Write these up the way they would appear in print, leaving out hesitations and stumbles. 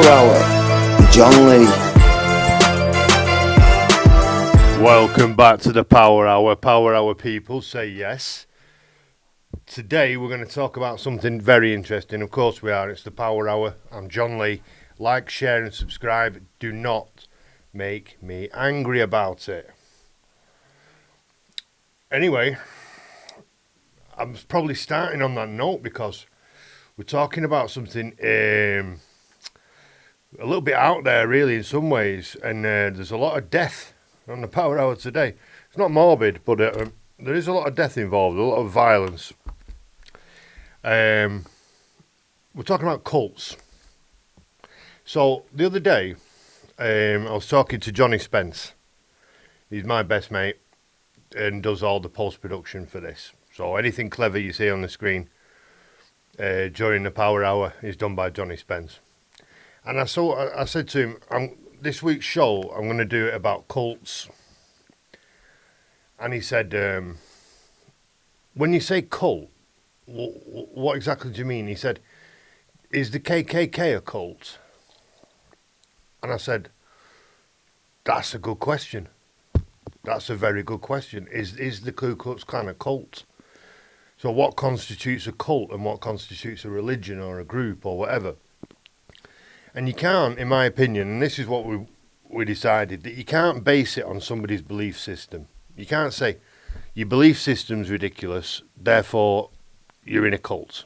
Hour with John Lee. Welcome back to the Power Hour. Power Hour people, say yes. Today we're going to talk about something very interesting. Of course we are. It's the Power Hour. I'm John Lee. Like, share and subscribe. Do not make me angry about it. Anyway, I'm probably starting on that note because we're talking about something a little bit out there, really, in some ways. And there's a lot of death on the Power Hour today. It's not morbid, but there is a lot of death involved, a lot of violence. We're talking about cults. So the other day, I was talking to Johnny Spence. He's my best mate and does all the post-production for this. So anything clever you see on the screen during the Power Hour is done by Johnny Spence. And I said to him, this week's show, I'm going to do it about cults. And he said, when you say cult, what exactly do you mean? He said, is the KKK a cult? And I said, that's a good question. That's a very good question. Is the Ku Klux Klan a cult? So what constitutes a cult and what constitutes a religion or a group or whatever? And you can't, in my opinion, and this is what we decided, that you can't base it on somebody's belief system. You can't say, your belief system's ridiculous, therefore you're in a cult.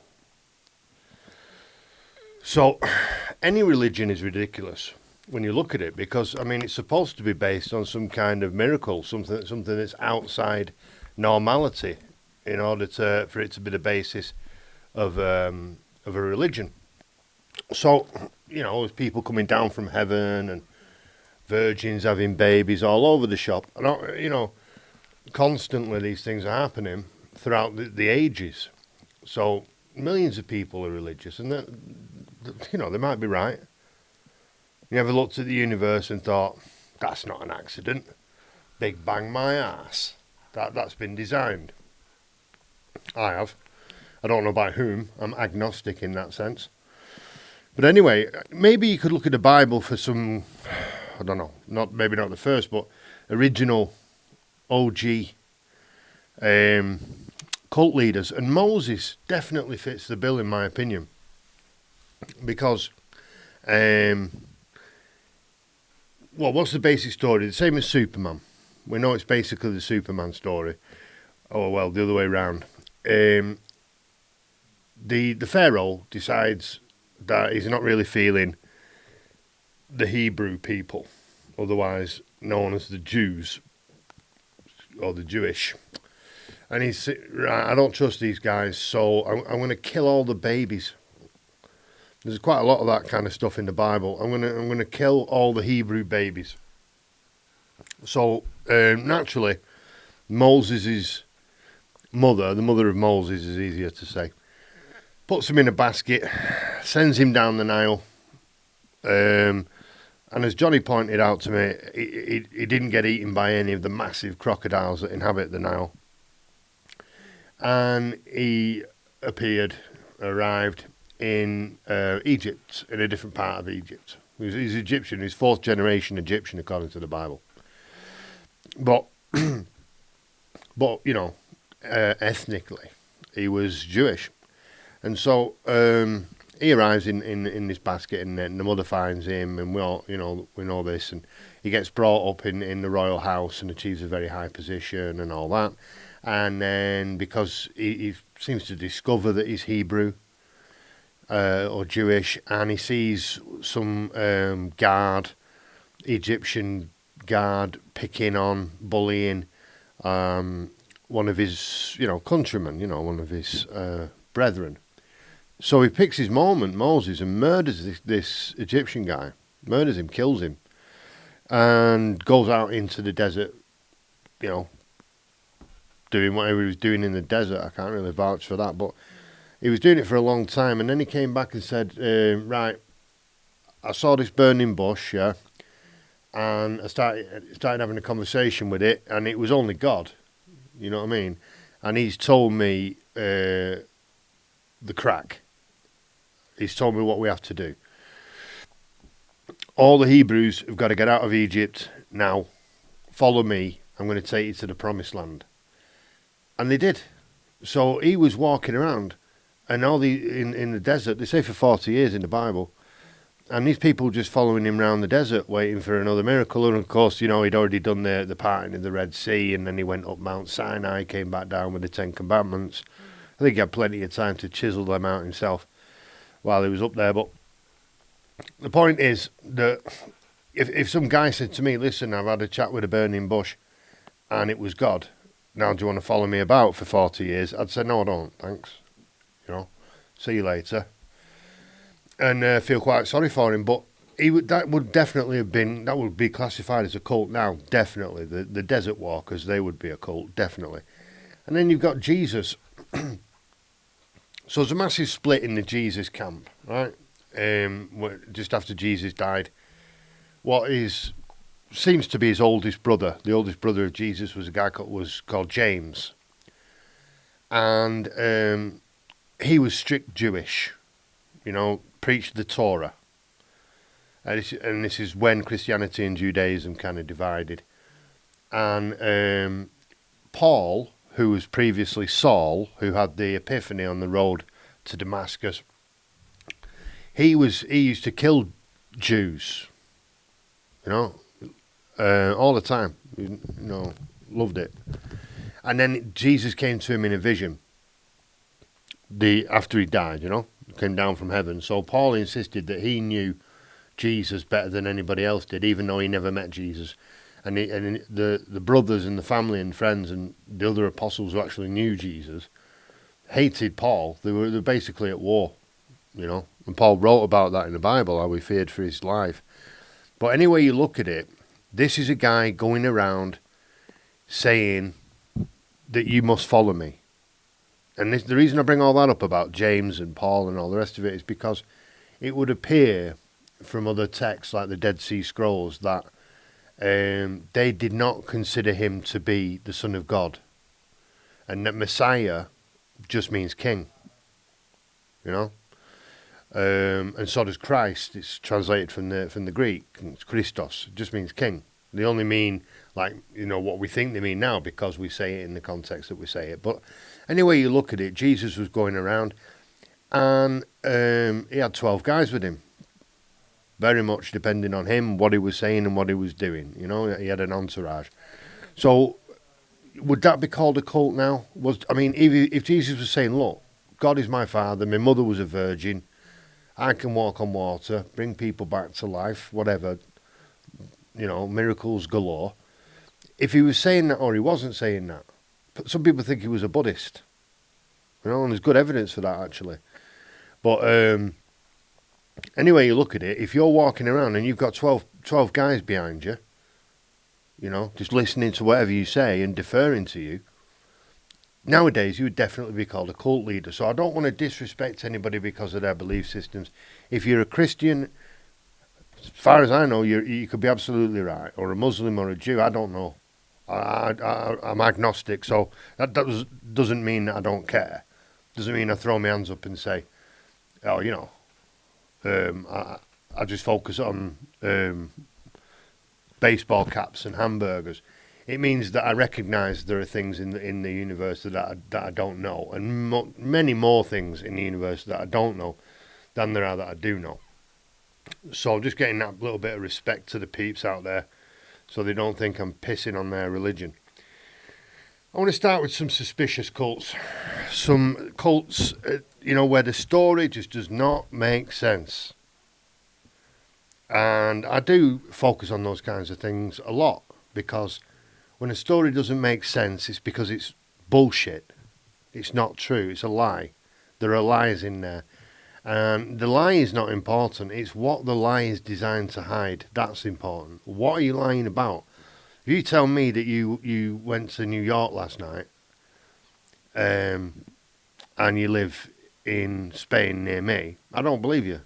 So any religion is ridiculous when you look at it, because, I mean, it's supposed to be based on some kind of miracle, something that's outside normality, in order for it to be the basis of a religion. So, you know, there's people coming down from heaven and virgins having babies all over the shop. And, you know, constantly these things are happening throughout the ages. So millions of people are religious, and you know, they might be right. You ever looked at the universe and thought, that's not an accident. Big bang my ass. That's been designed. I have. I don't know by whom. I'm agnostic in that sense. But anyway, maybe you could look at the Bible for some, I don't know, maybe not the first, but original OG cult leaders. And Moses definitely fits the bill, in my opinion. Because, well, what's the basic story? The same as Superman. We know it's basically the Superman story. Oh, well, the other way around. The Pharaoh decides that he's not really feeling the Hebrew people, otherwise known as the Jews, or the Jewish. And he's, right, I don't trust these guys, so I'm going to kill all the babies. There's quite a lot of that kind of stuff in the Bible. I'm going to kill all the Hebrew babies. So naturally, Moses' mother, the mother of Moses is easier to say, puts him in a basket, sends him down the Nile. And as Johnny pointed out to me, he didn't get eaten by any of the massive crocodiles that inhabit the Nile. And he arrived in Egypt, in a different part of Egypt. He's Egyptian, he's fourth generation Egyptian according to the Bible. But you know, ethnically, he was Jewish. And so he arrives in this basket, and then the mother finds him, and we know this, and he gets brought up in the royal house and achieves a very high position and all that. And then because he seems to discover that he's Hebrew or Jewish, and he sees some Egyptian guard picking on, bullying one of his, countrymen, one of his brethren. So he picks his moment, Moses, and murders this Egyptian guy. Murders him, kills him, and goes out into the desert, doing whatever he was doing in the desert. I can't really vouch for that, but he was doing it for a long time. And then he came back and said, right, I saw this burning bush, yeah, and I started having a conversation with it, and it was only God, you know what I mean? And he's told me the crack. He's told me what we have to do. all the Hebrews have got to get out of Egypt now. Follow me. I'm going to take you to the promised land. And they did. So he was walking around, and all in the desert. They say for 40 years in the Bible, and these people just following him around the desert, waiting for another miracle. And of course, he'd already done the parting in the Red Sea, and then he went up Mount Sinai, came back down with the Ten Commandments. I think he had plenty of time to chisel them out himself while he was up there. But the point is that if some guy said to me, listen, I've had a chat with a burning bush and it was God, now do you want to follow me about for 40 years? I'd say, no, I don't, thanks. See you later. And feel quite sorry for him. But that would be classified as a cult now, definitely. The desert walkers, they would be a cult, definitely. And then you've got Jesus. So there's a massive split in the Jesus camp, right? Just after Jesus died. Seems to be his oldest brother. The oldest brother of Jesus was a guy called James. And he was strict Jewish, preached the Torah. And this is when Christianity and Judaism kind of divided. And Paul, who was previously Saul, who had the epiphany on the road to Damascus, he used to kill Jews, all the time, loved it. And then Jesus came to him in a vision after he died, came down from heaven. So Paul insisted that he knew Jesus better than anybody else did, even though he never met Jesus. And the brothers and the family and friends and the other apostles who actually knew Jesus hated Paul. They were basically at war, And Paul wrote about that in the Bible, how he feared for his life. But anyway you look at it, this is a guy going around saying that you must follow me. And the reason I bring all that up about James and Paul and all the rest of it is because it would appear from other texts like the Dead Sea Scrolls that they did not consider him to be the Son of God. And that Messiah just means king, and so does Christ. It's translated from the Greek. It's Christos. It just means king. They only mean what we think they mean now because we say it in the context that we say it. But anyway you look at it, Jesus was going around and he had 12 guys with him. Very much depending on him, what he was saying and what he was doing. He had an entourage. So would that be called a cult now? If Jesus was saying, look, God is my father, my mother was a virgin, I can walk on water, bring people back to life, whatever, miracles galore. If he was saying that or he wasn't saying that, some people think he was a Buddhist, and there's good evidence for that actually. But anyway you look at it, if you're walking around and you've got 12 guys behind you, just listening to whatever you say and deferring to you, nowadays you would definitely be called a cult leader. So I don't want to disrespect anybody because of their belief systems. If you're a Christian, as far as I know, you could be absolutely right, or a Muslim or a Jew, I don't know. I'm agnostic, so that doesn't mean that I don't care. Doesn't mean I throw my hands up and say, I just focus on baseball caps and hamburgers. It means that I recognise there are things in the universe that I don't know, and many more things in the universe that I don't know than there are that I do know. So just getting that little bit of respect to the peeps out there, so they don't think I'm pissing on their religion. I want to start with some suspicious cults. Some cults, where the story just does not make sense. And I do focus on those kinds of things a lot, because when a story doesn't make sense, it's because it's bullshit. It's not true. It's a lie. There are lies in there. And the lie is not important. It's what the lie is designed to hide. That's important. What are you lying about? If you tell me that you went to New York last night, and you live in Spain near me, I don't believe you.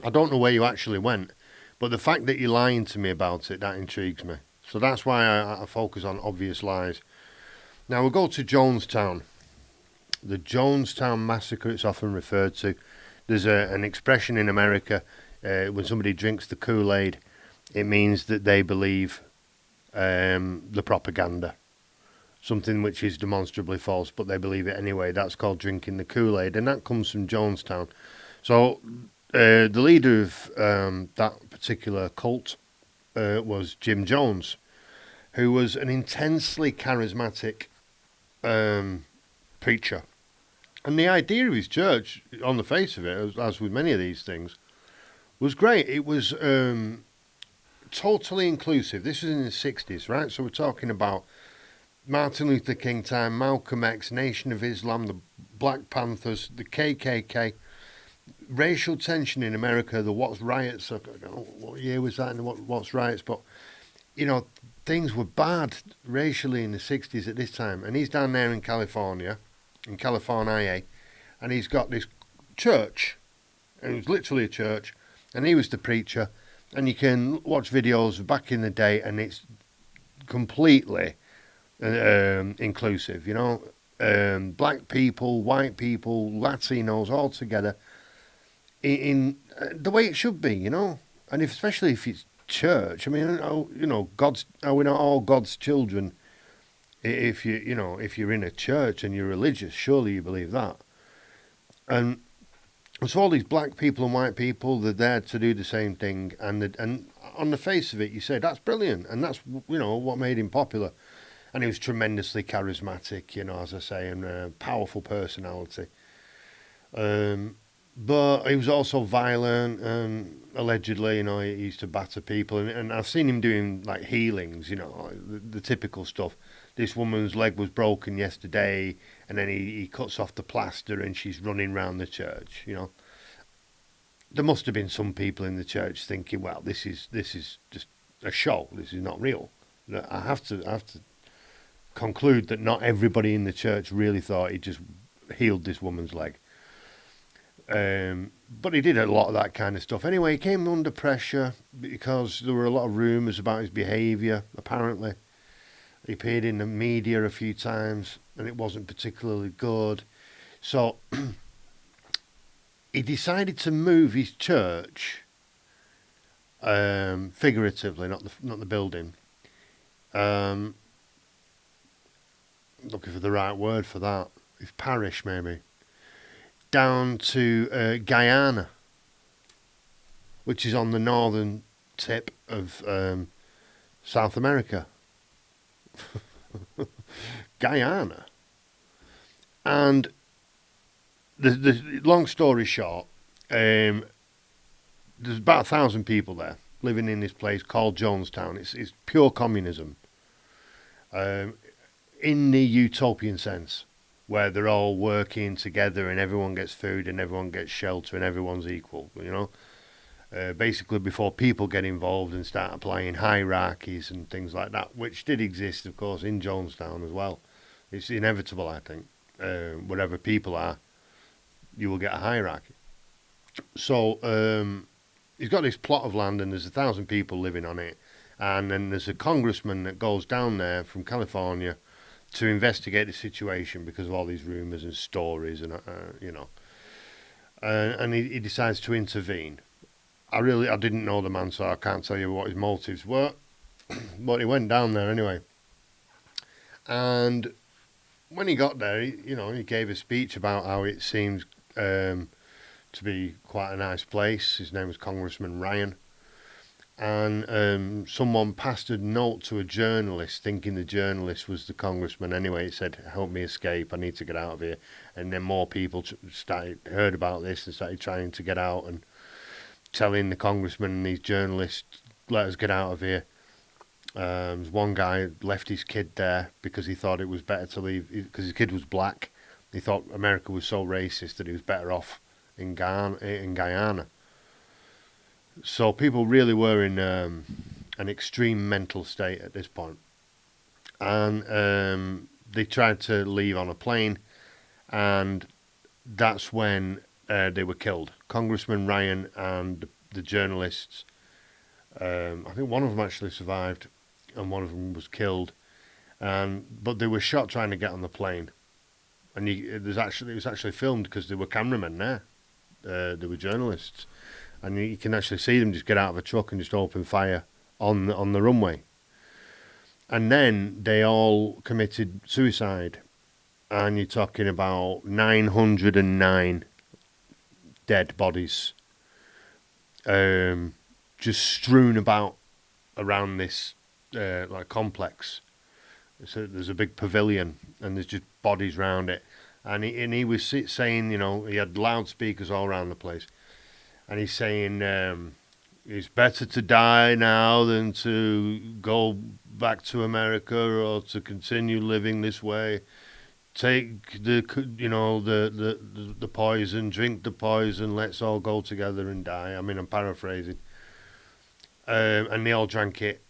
I don't know where you actually went, but the fact that you're lying to me about it, that intrigues me. So that's why I focus on obvious lies. Now we'll go to Jonestown. The Jonestown Massacre, it's often referred to. There's an expression in America, when somebody drinks the Kool-Aid, it means that they believe the propaganda, something which is demonstrably false, but they believe it anyway. That's called drinking the Kool-Aid, and that comes from Jonestown. So the leader of that particular cult was Jim Jones, who was an intensely charismatic preacher. And the idea of his church, on the face of it, as with many of these things, was great. It was totally inclusive. This was in the 60s, right? So we're talking about Martin Luther King time, Malcolm X, Nation of Islam, the Black Panthers, the KKK, racial tension in America, the Watts riots. I don't know what year was that, and Watts riots, but things were bad racially in the 60s at this time. And he's down there in California, and he's got this church. It was literally a church, and he was the preacher. And you can watch videos back in the day, and it's completely inclusive, black people, white people, Latinos, all together in the way it should be, and especially if it's church. I mean, are we not all God's children? If you're in a church and you're religious, surely you believe that. And so all these black people and white people, they're there to do the same thing, and on the face of it, you say that's brilliant, and that's what made him popular. And he was tremendously charismatic, as I say, and a powerful personality. But he was also violent, and allegedly, he used to batter people. And I've seen him doing like healings, the typical stuff. This woman's leg was broken yesterday, and then he cuts off the plaster, and she's running round the church. There must have been some people in the church thinking, well, this is just a show. This is not real. I have to conclude that not everybody in the church really thought he just healed this woman's leg. But he did a lot of that kind of stuff. Anyway, he came under pressure because there were a lot of rumours about his behaviour, apparently. He appeared in the media a few times, and it wasn't particularly good. So he decided to move his church, figuratively, not the building. Looking for the right word for that. His parish, maybe. Down to Guyana, which is on the northern tip of South America. Guyana. And the long story short, there's about 1,000 people there living in this place called Jonestown. It's pure communism, in the utopian sense, where they're all working together and everyone gets food and everyone gets shelter and everyone's equal, basically before people get involved and start applying hierarchies and things like that, which did exist, of course, in Jonestown as well. It's inevitable, I think. Wherever people are, you will get a hierarchy. So he's got this plot of land, and there's 1,000 people living on it, and then there's a congressman that goes down there from California to investigate the situation because of all these rumours and stories, and and he decides to intervene. I didn't know the man, so I can't tell you what his motives were, but he went down there anyway. And when he got there, he gave a speech about how it seems to be quite a nice place. His name was Congressman Ryan. And someone passed a note to a journalist, thinking the journalist was the congressman. Anyway, it said, "Help me escape. I need to get out of here." And then more people heard about this and started trying to get out and telling the congressman and these journalists, "Let us get out of here." One guy left his kid there because he thought it was better to leave, because his kid was black. He thought America was so racist that he was better off in Guyana. So people really were in an extreme mental state at this point. And they tried to leave on a plane, and that's when they were killed. Congressman Ryan and the journalists, I think one of them actually survived, and one of them was killed. But they were shot trying to get on the plane. And it was actually filmed because there were cameramen there. There were journalists. and you can actually see them just get out of a truck and just open fire on the runway. And then they all committed suicide, and you're talking about 909 dead bodies, just strewn about around this like complex. So there's a big pavilion, and there's just bodies around it. And he was saying, you know, he had loudspeakers all around the place, and he's saying it's better to die now than to go back to America or to continue living this way. Take the the poison, drink the poison. Let's all go together and die. I mean, I'm paraphrasing. And they all drank it,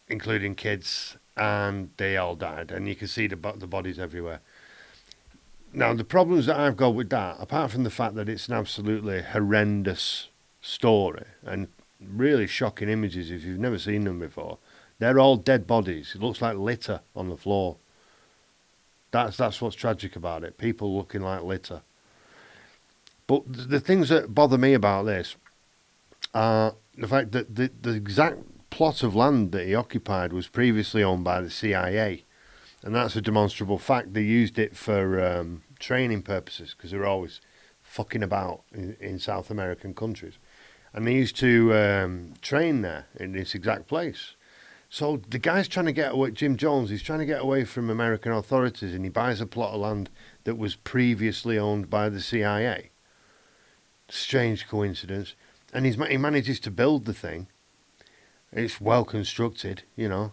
including kids, and they all died. And you can see the bodies everywhere. Now, the problems that I've got with that, apart from the fact that it's an absolutely horrendous story and really shocking images if you've never seen them before, they're all dead bodies. It looks like litter on the floor. That's what's tragic about it. People looking like litter. But the things that bother me about this are the fact that the exact plot of land that he occupied was previously owned by the CIA. And that's a demonstrable fact. They used it for training purposes because they were always fucking about in South American countries. And they used to train there in this exact place. So the guy's trying to get away, Jim Jones, he's trying to get away from American authorities, and he buys a plot of land that was previously owned by the CIA. Strange coincidence. And he manages to build the thing. It's well constructed, you know.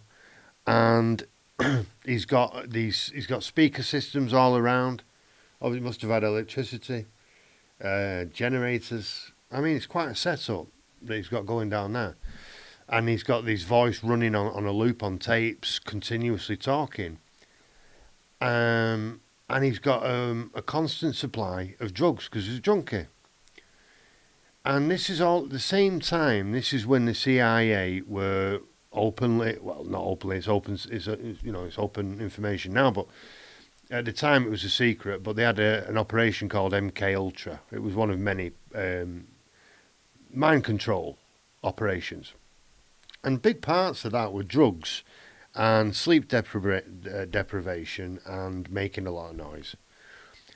And he's got speaker systems all around. Oh, he must have had electricity, generators. I mean, it's quite a setup that he's got going down there. And he's got his voice running on a loop on tapes, continuously talking. And he's got a constant supply of drugs because he's a junkie. And this is all at the same time. This is when the CIA were openly, well, not openly. It's open. It's open information now. But at the time, it was a secret. But they had an operation called MK Ultra. It was one of many mind control operations. And big parts of that were drugs and sleep deprivation and making a lot of noise.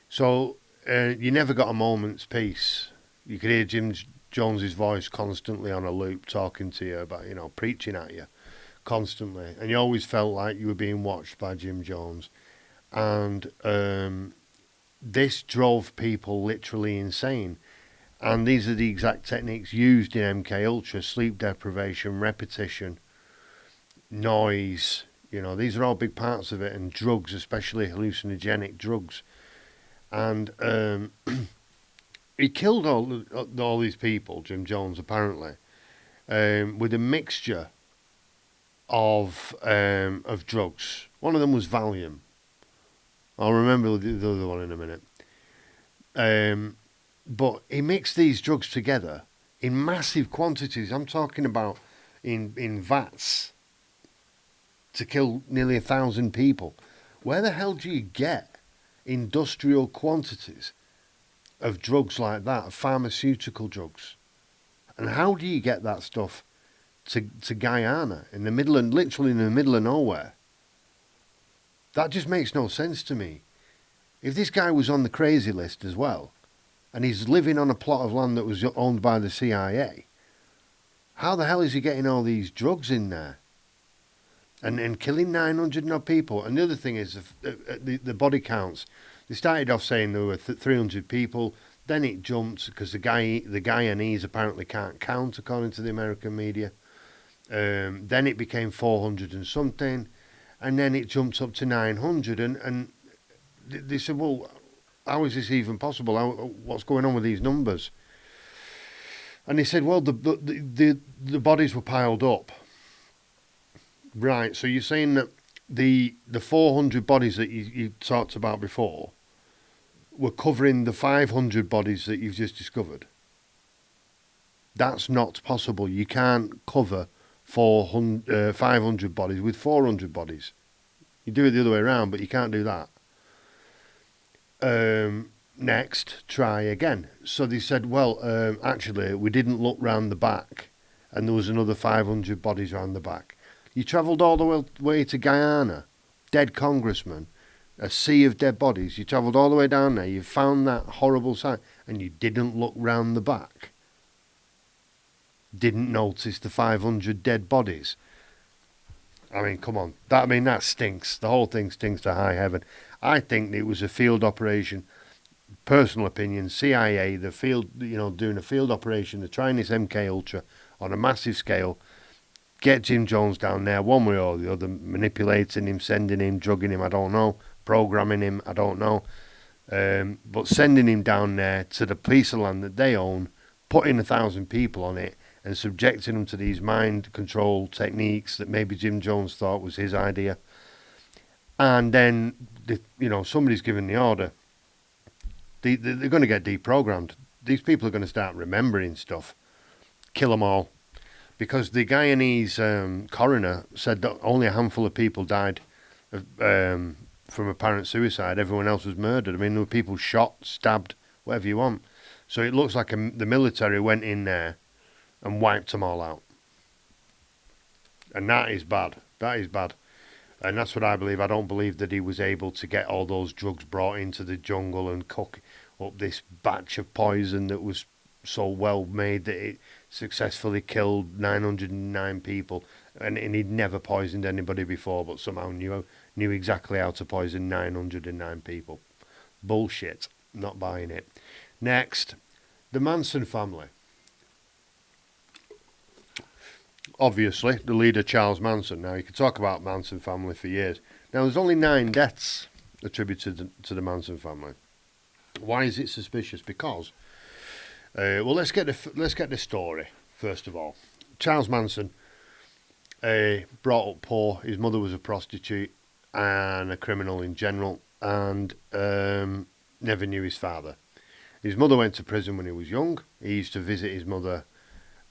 So you never got a moment's peace. You could hear Jim Jones's voice constantly on a loop talking to you about, preaching at you constantly. And you always felt like you were being watched by Jim Jones. And this drove people literally insane. And these are the exact techniques used in MK Ultra: sleep deprivation, repetition, noise. These are all big parts of it, and drugs, especially hallucinogenic drugs. And he killed all these people, Jim Jones, apparently, with a mixture of drugs. One of them was Valium. I'll remember the other one in a minute. But he mixed these drugs together in massive quantities. I'm talking about in vats to kill nearly 1,000 people. Where the hell do you get industrial quantities of drugs like that, pharmaceutical drugs? And how do you get that stuff to Guyana, literally in the middle of nowhere? That just makes no sense to me. If this guy was on the crazy list as well, and he's living on a plot of land that was owned by the CIA, how the hell is he getting all these drugs in there? And killing 900 odd people. And the other thing is the body counts. They started off saying there were 300 people. Then it jumped because the Guyanese apparently can't count, according to the American media. Then it became 400 and something. And then it jumped up to 900. And they said, well, how is this even possible? What's going on with these numbers? And he said, well, the bodies were piled up. Right, so you're saying that the 400 bodies that you talked about before were covering the 500 bodies that you've just discovered? That's not possible. You can't cover 500 bodies with 400 bodies. You do it the other way around, but you can't do that. next, try again. So they said, well, actually, we didn't look round the back, and there was another 500 bodies round the back. You travelled all the way to Guyana, dead congressmen, a sea of dead bodies. You travelled all the way down there, you found that horrible site, and you didn't look round the back. Didn't notice the 500 dead bodies. I mean, come on. That stinks. The whole thing stinks to high heaven. I think it was a field operation. Personal opinion, CIA, the field, doing a field operation, they're trying this MK Ultra on a massive scale, get Jim Jones down there one way or the other, manipulating him, sending him, drugging him, I don't know, programming him, I don't know, but sending him down there to the piece of land that they own, putting 1,000 people on it, and subjecting them to these mind control techniques that maybe Jim Jones thought was his idea. And then, somebody's given the order. They're going to get deprogrammed. These people are going to start remembering stuff. Kill them all. Because the Guyanese coroner said that only a handful of people died from apparent suicide. Everyone else was murdered. I mean, there were people shot, stabbed, whatever you want. So it looks like the military went in there and wiped them all out. And that is bad. That is bad. And that's what I believe. I don't believe that he was able to get all those drugs brought into the jungle and cook up this batch of poison that was so well made that it successfully killed 909 people. And he'd never poisoned anybody before, but somehow knew exactly how to poison 909 people. Bullshit. Not buying it. Next, the Manson family. Obviously, the leader, Charles Manson. Now, you could talk about Manson family for years. Now, there's only 9 deaths attributed to the Manson family. Why is it suspicious? Because, let's get the story, first of all. Charles Manson, brought up poor. His mother was a prostitute and a criminal in general, and never knew his father. His mother went to prison when he was young. He used to visit his mother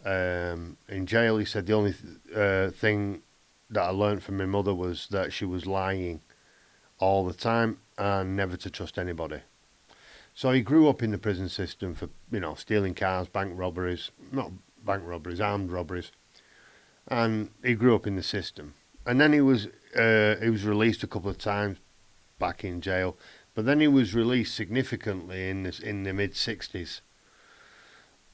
in jail. He said the only thing that I learned from my mother was that she was lying all the time and never to trust anybody. So he grew up in the prison system for stealing cars, armed robberies, and he grew up in the system. And then he was released a couple of times back in jail, but then he was released significantly in the mid-60s.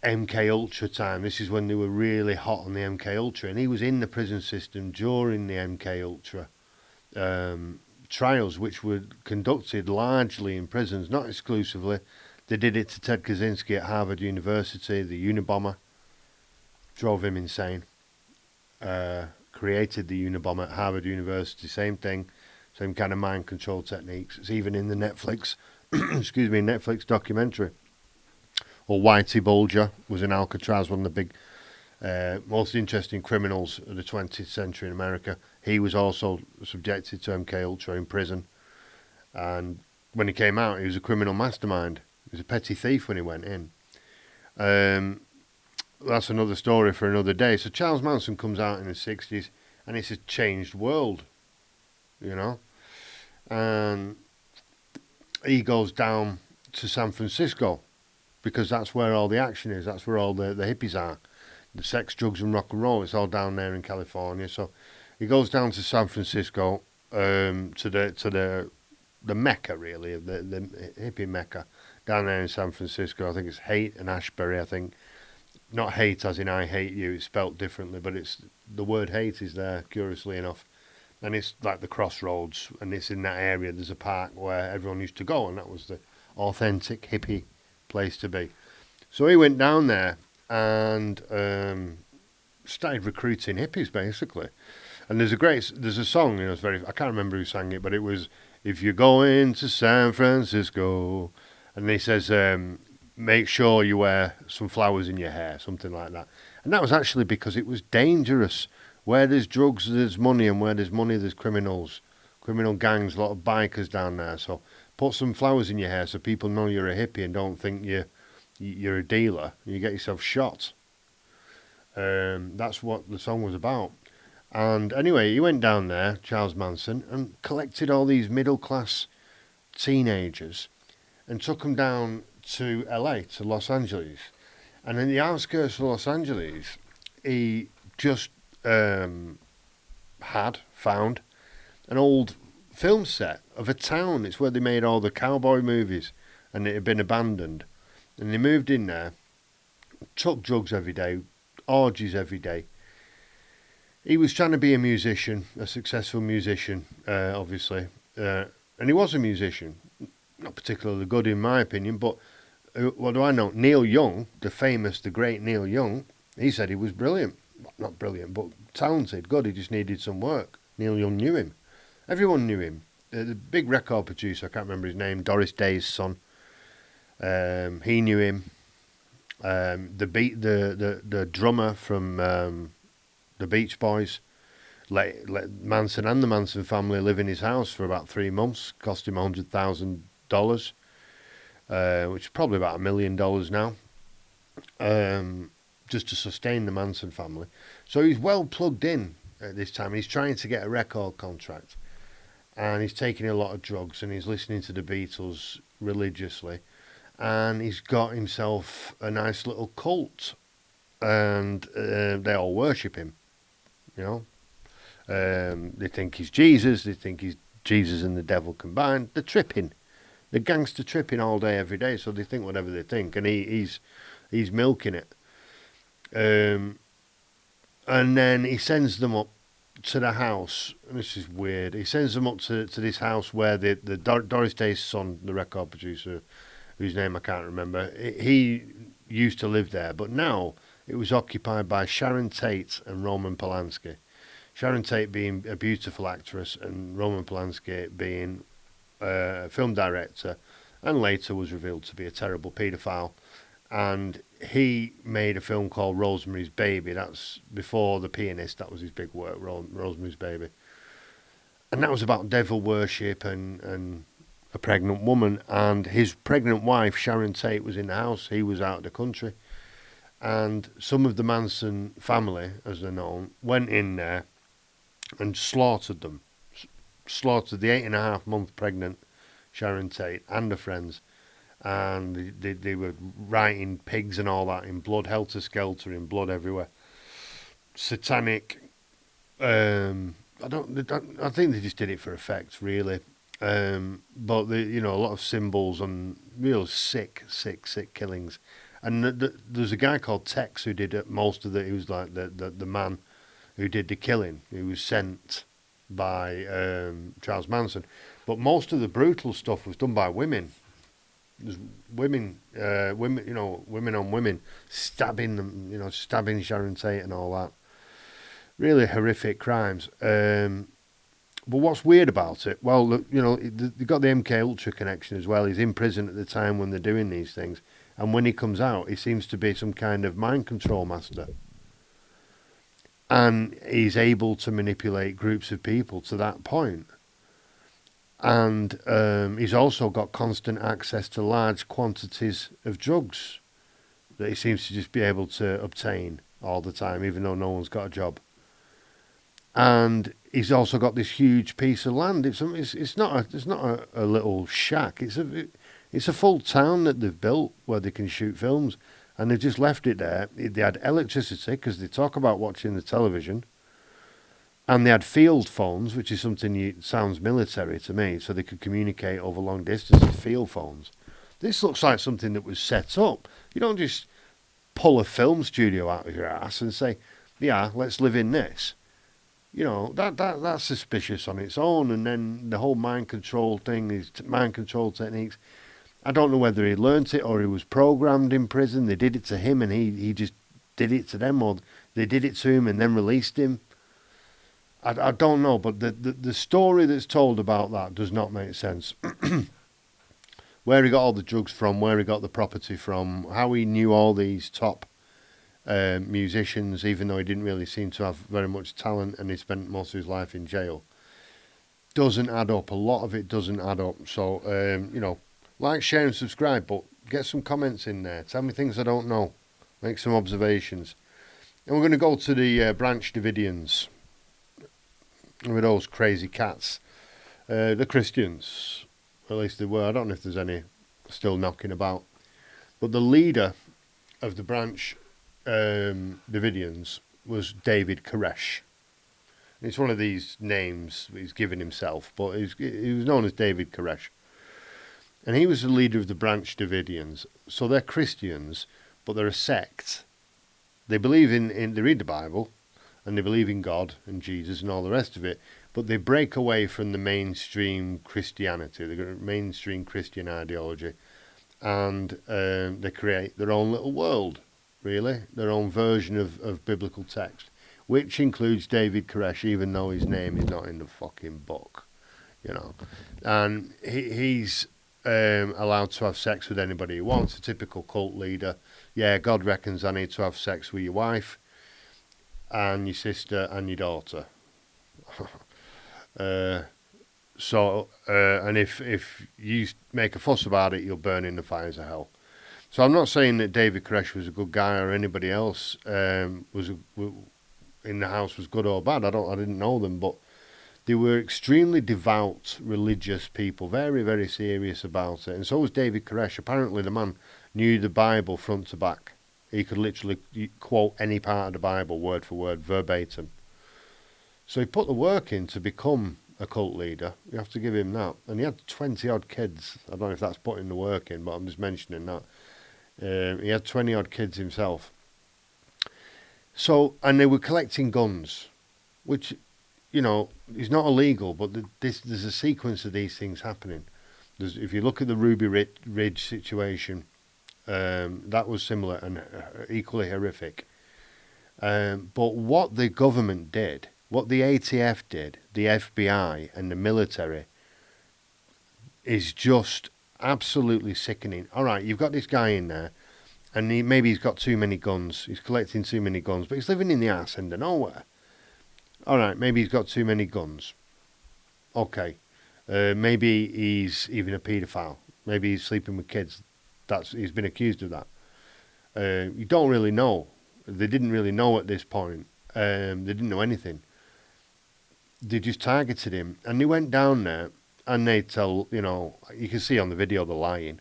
MK Ultra time. This is when they were really hot on the MK Ultra, and he was in the prison system during the MK Ultra trials, which were conducted largely in prisons, not exclusively. They did it to Ted Kaczynski at Harvard University. The Unabomber drove him insane. Created the Unabomber at Harvard University. Same thing, same kind of mind control techniques. It's even in the Netflix, Netflix documentary. Or Whitey Bulger was in Alcatraz, one of the big, most interesting criminals of the 20th century in America. He was also subjected to MK Ultra in prison. And when he came out, he was a criminal mastermind. He was a petty thief when he went in. That's another story for another day. So Charles Manson comes out in the 60s, and it's a changed world, And he goes down to San Francisco, because that's where all the action is. That's where all the hippies are. The sex, drugs, and rock and roll. It's all down there in California. So he goes down to San Francisco, to the Mecca, really, the hippie Mecca, down there in San Francisco. I think it's Haight and Ashbury, I think. Not hate as in I hate you, it's spelt differently, but it's the word hate is there, curiously enough. And it's like the crossroads, and it's in that area. There's a park where everyone used to go, and that was the authentic hippie place to be. So he went down there and started recruiting hippies, basically. And there's a song, it's very, I can't remember who sang it, but it was, if you're going to San Francisco, and he says, make sure you wear some flowers in your hair, something like that. And that was actually because it was dangerous. Where there's drugs, there's money, and where there's money, there's criminals, criminal gangs, a lot of bikers down there. So put some flowers in your hair so people know you're a hippie and don't think you're a dealer. You get yourself shot. That's what the song was about. And anyway, he went down there, Charles Manson, and collected all these middle-class teenagers and took him down to LA, to Los Angeles. And in the outskirts of Los Angeles, he just had found an old film set of a town. It's where they made all the cowboy movies, and it had been abandoned. And they moved in there, took drugs every day, orgies every day. He was trying to be a musician, a successful musician, obviously. And he was a musician. Not particularly good in my opinion, but what do I know? Neil Young, the great Neil Young, he said he was brilliant. Well, not brilliant, but talented, good. He just needed some work. Neil Young knew him. Everyone knew him. The big record producer, I can't remember his name, Doris Day's son. He knew him. The drummer from the Beach Boys let Manson and the Manson family live in his house for about 3 months. Cost him $100,000, which is probably about $1 million now, just to sustain the Manson family. So he's well plugged in at this time. He's trying to get a record contract, and he's taking a lot of drugs, and he's listening to the Beatles religiously, and he's got himself a nice little cult, and they all worship him, you know. They think he's Jesus. They think he's Jesus and the devil combined. They're tripping. They're gangster tripping all day, every day. So they think whatever they think, and he's milking it. And then he sends them up to the house. And this is weird. He sends them up to this house where the Doris Day's son, the record producer, whose name I can't remember, he used to live there, but now it was occupied by Sharon Tate and Roman Polanski. Sharon Tate being a beautiful actress and Roman Polanski being a film director, and later was revealed to be a terrible paedophile. And he made a film called Rosemary's Baby. That's before The Pianist. That was his big work, Rosemary's Baby. And that was about devil worship and a pregnant woman. And his pregnant wife, Sharon Tate, was in the house. He was out of the country. And some of the Manson family, as they're known, went in there and slaughtered them. Slaughtered the 8.5-month pregnant Sharon Tate and her friends. And they were writing pigs and all that in blood, helter-skelter, in blood everywhere. Satanic. I think they just did it for effect, really. But a lot of symbols and real sick killings. And there's a guy called Tex who did most of it. He was like the man who did the killing. He was sent by Charles Manson. But most of the brutal stuff was done by women. There's women on women, stabbing them, stabbing Sharon Tate and all that. Really horrific crimes. But what's weird about it? Well, they've got the MK Ultra connection as well. He's in prison at the time when they're doing these things. And when he comes out, he seems to be some kind of mind control master. And he's able to manipulate groups of people to that point. And he's also got constant access to large quantities of drugs that he seems to just be able to obtain all the time, even though no one's got a job. And he's also got this huge piece of land. It's not a little shack. It's a full town that they've built where they can shoot films, and they've just left it there. They had electricity because they talk about watching the television. And they had field phones, which is something sounds military to me, so they could communicate over long distances, field phones. This looks like something that was set up. You don't just pull a film studio out of your ass and say, yeah, let's live in this. That's suspicious on its own. And then the whole mind control thing, these mind control techniques, I don't know whether he learnt it or he was programmed in prison. They did it to him and he just did it to them, or they did it to him and then released him. I don't know, but the story that's told about that does not make sense. Where he got all the drugs from, where he got the property from, how he knew all these top musicians, even though he didn't really seem to have very much talent and he spent most of his life in jail, doesn't add up. A lot of it doesn't add up. So, like, share and subscribe, but get some comments in there. Tell me things I don't know. Make some observations. And we're going to go to the Branch Davidians. With those crazy cats. The Christians, at least they were. I don't know if there's any still knocking about. But the leader of the branch Davidians was David Koresh. It's one of these names he's given himself, but he was known as David Koresh. And he was the leader of the branch Davidians. So they're Christians, but they're a sect. They believe they read the Bible, and they believe in God and Jesus and all the rest of it, but they break away from the mainstream Christianity, the mainstream Christian ideology, and they create their own little world, really, their own version of biblical text, which includes David Koresh, even though his name is not in the fucking book, And he's allowed to have sex with anybody he wants, a typical cult leader. Yeah, God reckons I need to have sex with your wife and your sister and your daughter. And if you make a fuss about it, you'll burn in the fires of hell. So I'm not saying that David Koresh was a good guy or anybody else was in the house was good or bad. I didn't know them, but they were extremely devout, religious people, very, very serious about it. And so was David Koresh. Apparently the man knew the Bible front to back. He could literally quote any part of the Bible word for word, verbatim. So he put the work in to become a cult leader. You have to give him that. And he had 20-odd kids. I don't know if that's putting the work in, but I'm just mentioning that. He had 20-odd kids himself. So, and they were collecting guns, which, is not illegal, but there's a sequence of these things happening. If you look at the Ruby Ridge situation, that was similar and equally horrific. But what the government did, what the ATF did, the FBI and the military, is just absolutely sickening. All right, you've got this guy in there, and maybe he's got too many guns. He's collecting too many guns, but he's living in the arse end of nowhere. All right, maybe he's got too many guns. Okay, maybe he's even a paedophile. Maybe he's sleeping with kids. He's been accused of that. You don't really know. They didn't really know at this point. They didn't know anything. They just targeted him, and they went down there, and they tell, you can see on the video they're lying.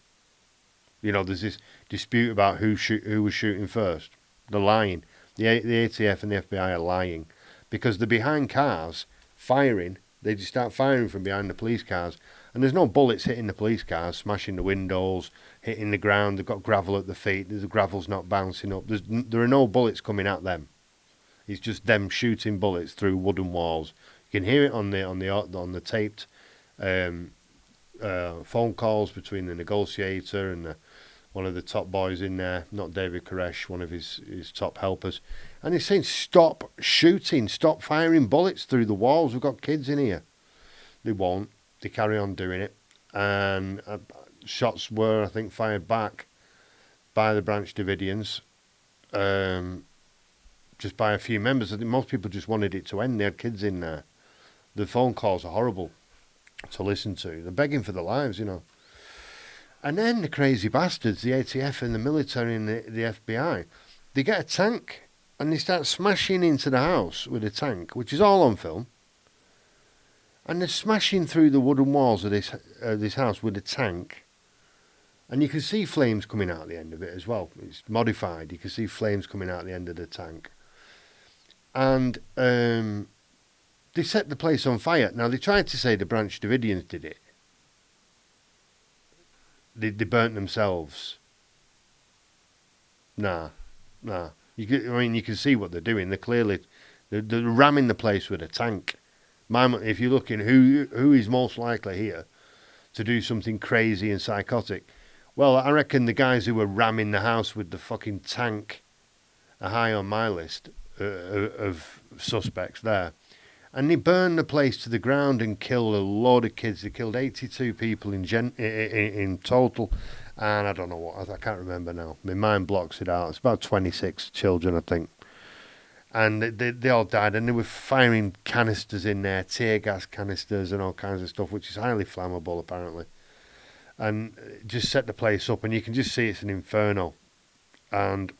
There's this dispute about who was shooting first. They're lying. The ATF and the FBI are lying because they're behind cars firing. They just start firing from behind the police cars, and there's no bullets hitting the police cars, smashing the windows, hitting the ground. They've got gravel at the feet. The gravel's not bouncing up. There are no bullets coming at them. It's just them shooting bullets through wooden walls. You can hear it on the taped phone calls between the negotiator and one of the top boys in there, not David Koresh, one of his top helpers. And he's saying, stop shooting, stop firing bullets through the walls. We've got kids in here. They won't. They carry on doing it. And shots were, I think, fired back by the Branch Davidians, just by a few members. I think most people just wanted it to end. They had kids in there. The phone calls are horrible to listen to. They're begging for their lives, And then the crazy bastards, the ATF and the military and the FBI, they get a tank and they start smashing into the house with a tank, which is all on film. And they're smashing through the wooden walls of this house with a tank. And you can see flames coming out the end of it as well. It's modified. You can see flames coming out the end of the tank. And they set the place on fire. Now, they tried to say the Branch Davidians did it. They burnt themselves. Nah. You can see what they're doing. They're ramming the place with a tank. If you're looking who is most likely here to do something crazy and psychotic, well, I reckon the guys who were ramming the house with the fucking tank are high on my list of suspects there. And they burned the place to the ground and killed a load of kids. They killed 82 people in total. And I don't know what, I can't remember now. My mind blocks it out. It's about 26 children, I think. And they all died. And they were firing canisters in there, tear gas canisters and all kinds of stuff, which is highly flammable, apparently. And just set the place up. And you can just see it's an inferno. And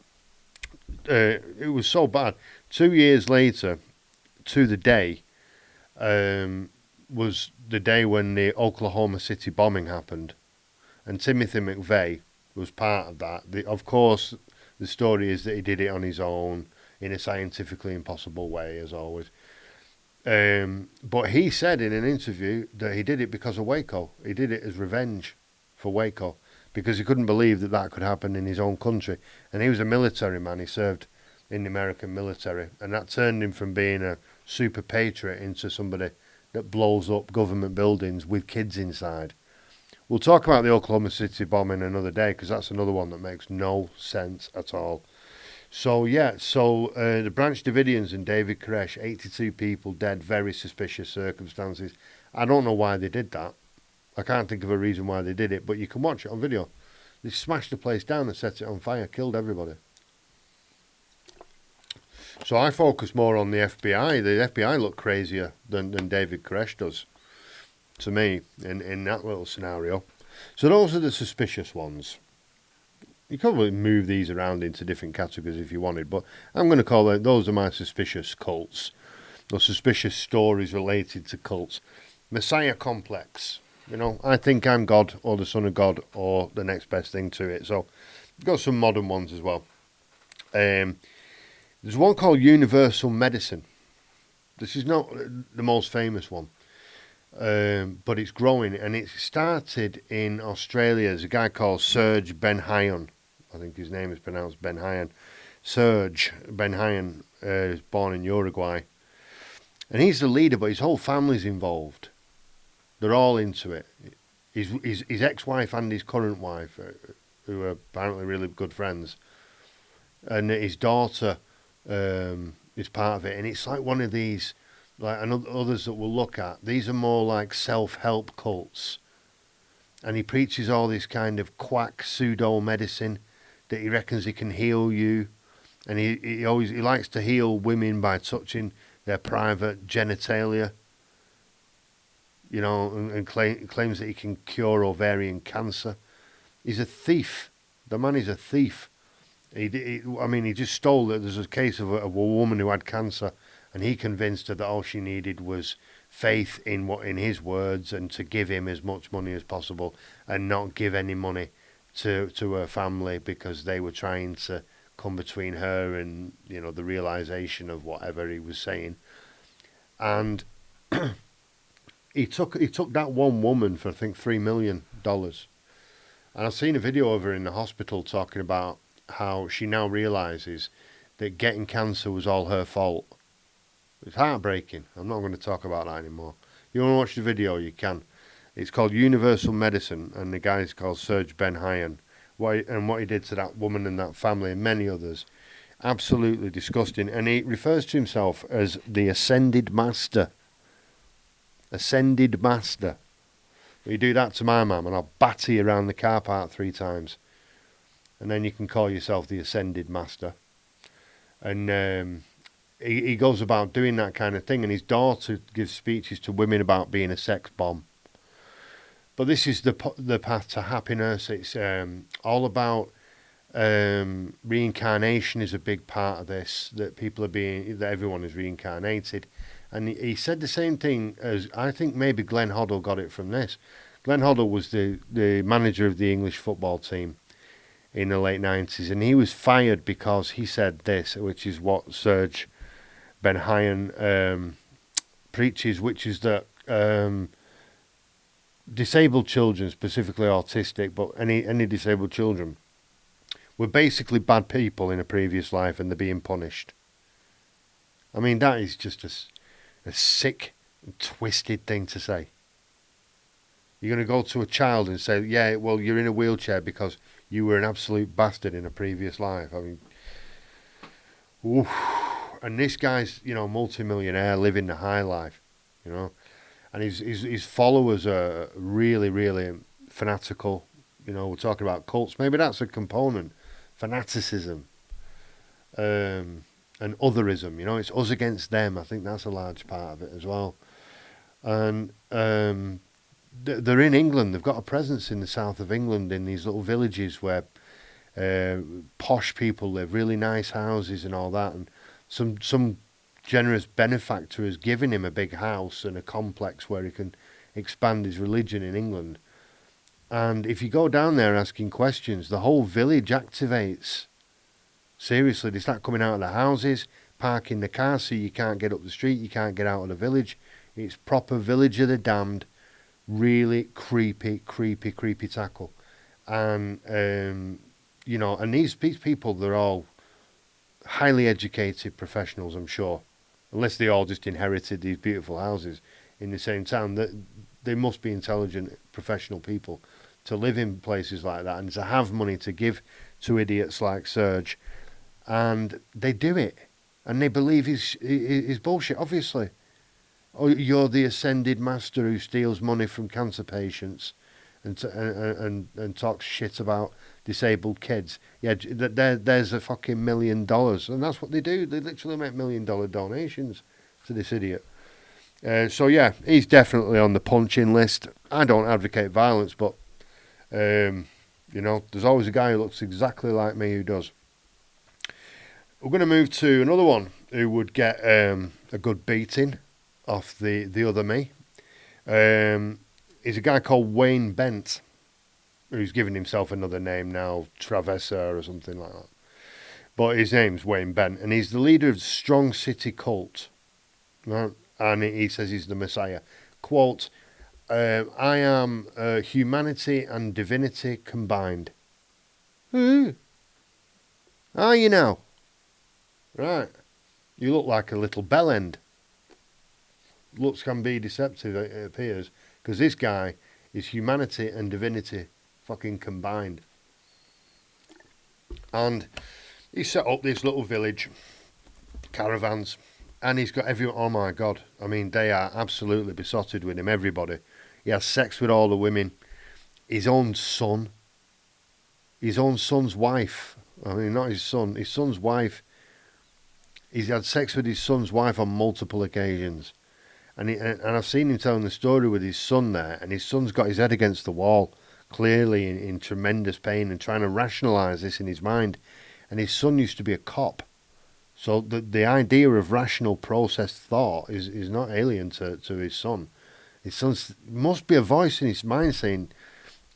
it was so bad. 2 years later, to the day, was the day when the Oklahoma City bombing happened. And Timothy McVeigh was part of that. Of course, the story is that he did it on his own in a scientifically impossible way, as always. But he said in an interview that he did it because of Waco. He did it as revenge for Waco because he couldn't believe that that could happen in his own country. And he was a military man. He served in the American military. And that turned him from being a super patriot into somebody that blows up government buildings with kids inside. We'll talk about the Oklahoma City bombing another day because that's another one that makes no sense at all. So, the Branch Davidians and David Koresh, 82 people dead, very suspicious circumstances. I don't know why they did that. I can't think of a reason why they did it, but you can watch it on video. They smashed the place down and set it on fire, killed everybody. So I focus more on the FBI. The FBI look crazier than David Koresh does, to me, in that little scenario. So those are the suspicious ones. You could probably move these around into different categories if you wanted, but I'm going to call it, those are my suspicious cults, or suspicious stories related to cults. Messiah complex. You know, I think I'm God, or the Son of God, or the next best thing to it. So, we've got some modern ones as well. There's one called Universal Medicine. This is not the most famous one, but it's growing, and it started in Australia. There's a guy called Serge Ben-Hayan. I think his name is pronounced Ben-Hayan. Serge Ben-Hayan is born in Uruguay. And he's the leader, but his whole family's involved. They're all into it. His ex-wife and his current wife, who are apparently really good friends, and his daughter is part of it. And it's like one of these, like others that we'll look at. These are more like self-help cults. And he preaches all this kind of quack pseudo medicine that he reckons he can heal you, and he likes to heal women by touching their private genitalia, you know, and claims that he can cure ovarian cancer. He's a thief. The man is a thief. He just stole it. There's a case of a woman who had cancer, and he convinced her that all she needed was faith in his words, and to give him as much money as possible, and not give any money to her family because they were trying to come between her and, you know, the realization of whatever he was saying. And he took that one woman for, I think, $3 million. And I've seen a video of her in the hospital talking about how she now realizes that getting cancer was all her fault. It's heartbreaking. I'm not going to talk about that anymore. You want to watch the video, you can. It's called Universal Medicine, and the guy's called Serge Ben-Hayan. What he did to that woman and that family and many others, absolutely disgusting. And he refers to himself as the Ascended Master. Ascended Master. You do that to my mum, and I'll batter you around the car park 3 times. And then you can call yourself the Ascended Master. And he goes about doing that kind of thing, and his daughter gives speeches to women about being a sex bomb. But this is the path to happiness. It's all about reincarnation is a big part of this. That everyone is reincarnated, and he said the same thing as, I think maybe Glenn Hoddle got it from this. Glenn Hoddle was the manager of the English football team in the late 90s, and he was fired because he said this, which is what Serge Ben-Hayan preaches, which is that disabled children, specifically autistic, but any disabled children, were basically bad people in a previous life, and they're being punished. I mean, that is just a sick, twisted thing to say. You're going to go to a child and say, yeah, well, you're in a wheelchair because you were an absolute bastard in a previous life. I mean, oof. And this guy's, you know, multi-millionaire, living the high life, you know. And his followers are really, really fanatical. You know, we're talking about cults. Maybe that's a component. Fanaticism. And otherism. You know, it's us against them. I think that's a large part of it as well. And they're in England. They've got a presence in the south of England, in these little villages where posh people live, really nice houses and all that. And some generous benefactor has given him a big house and a complex where he can expand his religion in England. And if you go down there asking questions, the whole village activates. Seriously, they start coming out of the houses, parking the car so you can't get up the street, you can't get out of the village. It's proper Village of the Damned. Really creepy tackle. And, you know, and these people, they're all highly educated professionals, I'm sure. Unless they all just inherited these beautiful houses in the same town. They must be intelligent, professional people to live in places like that and to have money to give to idiots like Serge. And they do it. And they believe his bullshit, obviously. Oh, you're the ascended master who steals money from cancer patients and talks shit about disabled kids. Yeah, there's a fucking $1 million. And that's what they do. They literally make $1 million donations to this idiot. So, yeah, he's definitely on the punching list. I don't advocate violence, but, you know, there's always a guy who looks exactly like me who does. We're going to move to another one who would get a good beating off the other me. He's a guy called Wayne Bent, who's given himself another name now, Travessa or something like that. But his name's Wayne Bent, and he's the leader of the Strong City cult. Right? And he says he's the Messiah. Quote, I am humanity and divinity combined. Are you now? Right. You look like a little bell end. Looks can be deceptive, it appears, because this guy is humanity and divinity fucking combined. And he set up this little village, caravans, and he's got everyone. Oh my God. I mean, they are absolutely besotted with him, everybody. He has sex with all the women. His own son's wife. I mean, not his son's wife. He's had sex with his son's wife on multiple occasions. And I've seen him telling the story with his son there, and his son's got his head against the wall, clearly in tremendous pain and trying to rationalise this in his mind. And his son used to be a cop. So the idea of rational processed thought is not alien to his son. His son must be a voice in his mind saying,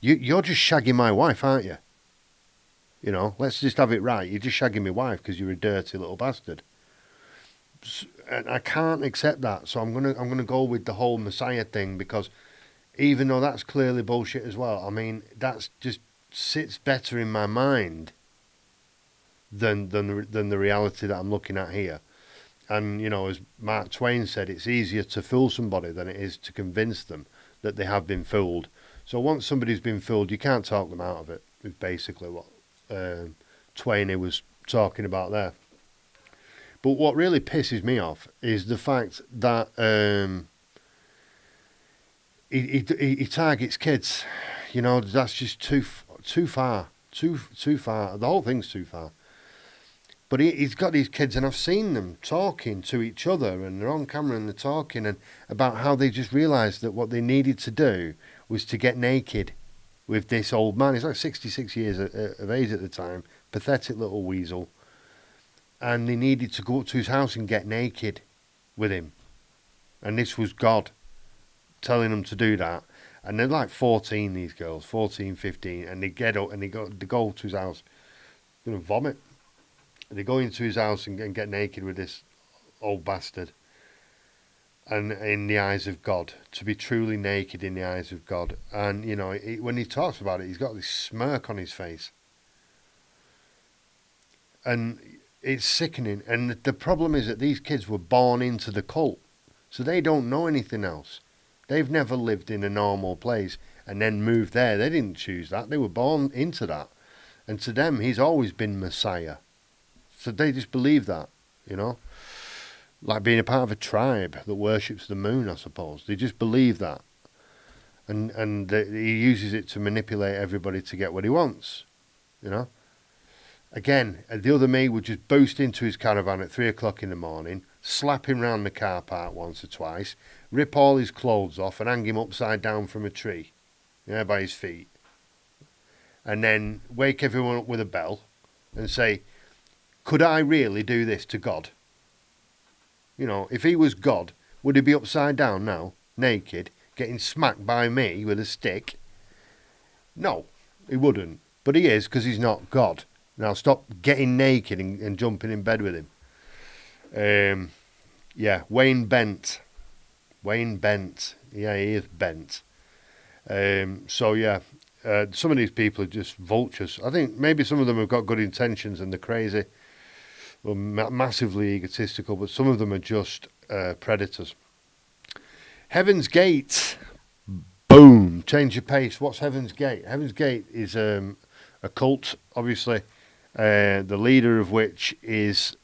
you're just shagging my wife, aren't you? You know, let's just have it right. You're just shagging my wife because you're a dirty little bastard. And I can't accept that, so I'm gonna go with the whole Messiah thing, because even though that's clearly bullshit as well, I mean, that's just sits better in my mind than the reality that I'm looking at here. And, you know, as Mark Twain said, it's easier to fool somebody than it is to convince them that they have been fooled. So once somebody's been fooled, you can't talk them out of it, is basically what Twain was talking about there. But what really pisses me off is the fact that he targets kids. You know, that's just too far. Too far. The whole thing's too far. But he's got these kids, and I've seen them talking to each other, and they're on camera and they're talking and about how they just realised that what they needed to do was to get naked with this old man. He's like 66 years of age at the time, pathetic little weasel. And they needed to go up to his house and get naked with him. And this was God telling them to do that. And they're like 14, these girls, 14, 15, and they get up and they go to his house. They're going to vomit. They go into his house and get naked with this old bastard. And in the eyes of God, to be truly naked in the eyes of God. And, you know, when he talks about it, he's got this smirk on his face. And it's sickening. And the problem is that these kids were born into the cult. So they don't know anything else. They've never lived in a normal place and then moved there. They didn't choose that. They were born into that. And to them, he's always been Messiah. So they just believe that, you know. Like being a part of a tribe that worships the moon, I suppose. They just believe that. And he uses it to manipulate everybody to get what he wants, you know. Again, the other me would just boost into his caravan at 3 o'clock in the morning, slap him round the car park once or twice, rip all his clothes off and hang him upside down from a tree, by his feet. And then wake everyone up with a bell and say, could I really do this to God? You know, if he was God, would he be upside down now, naked, getting smacked by me with a stick? No, he wouldn't. But he is, because he's not God. Now stop getting naked and jumping in bed with him. Yeah, Wayne Bent. Wayne Bent. Yeah, he is bent. So yeah, some of these people are just vultures. I think maybe some of them have got good intentions and they're crazy, or massively egotistical, but some of them are just predators. Heaven's Gate. Boom. Change your pace. What's Heaven's Gate? Heaven's Gate is a cult, obviously, the leader of which is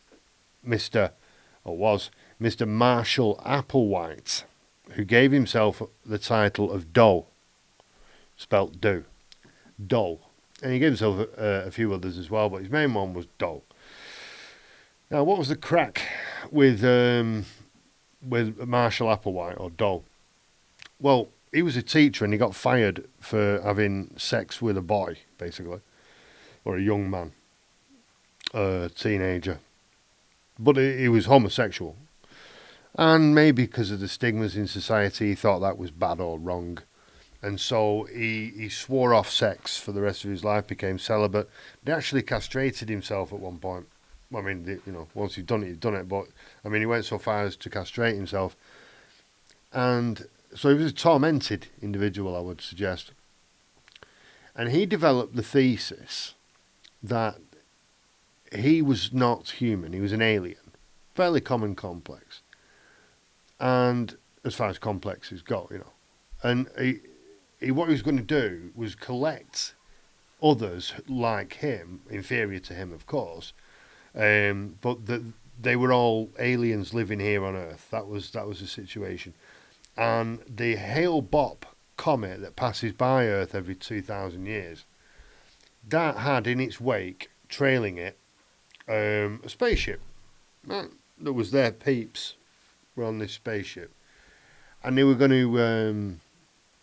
was Mr. Marshall Applewhite, who gave himself the title of Doe, spelt do, Doe. And he gave himself a few others as well, but his main one was Doe. Now, what was the crack with Marshall Applewhite, or Doe? Well, he was a teacher and he got fired for having sex with a boy, basically, or a young man, a teenager. But he was homosexual. And maybe because of the stigmas in society, he thought that was bad or wrong. And so he swore off sex for the rest of his life, became celibate. He actually castrated himself at one point. I mean, once he'd done it. But, I mean, he went so far as to castrate himself. And so he was a tormented individual, I would suggest. And he developed the thesis that he was not human. He was an alien. Fairly common complex. And as far as complexes go, And what he was going to do was collect others like him, inferior to him, of course, but they were all aliens living here on Earth. That was the situation. And the Hale-Bopp comet that passes by Earth every 2,000 years, that had in its wake, trailing it, a spaceship. That was their peeps were on this spaceship. And they were going to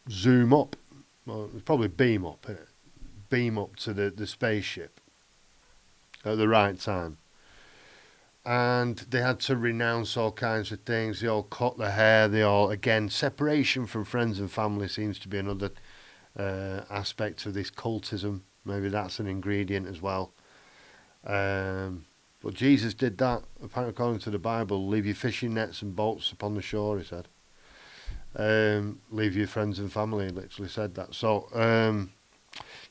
zoom up, well, it was probably beam up, innit? Beam up to the spaceship at the right time. And they had to renounce all kinds of things. They all cut their hair. Again, separation from friends and family seems to be another aspect of this cultism. Maybe that's an ingredient as well. But Jesus did that, apparently according to the Bible. Leave your fishing nets and boats upon the shore, he said. Leave your friends and family, he literally said that. So,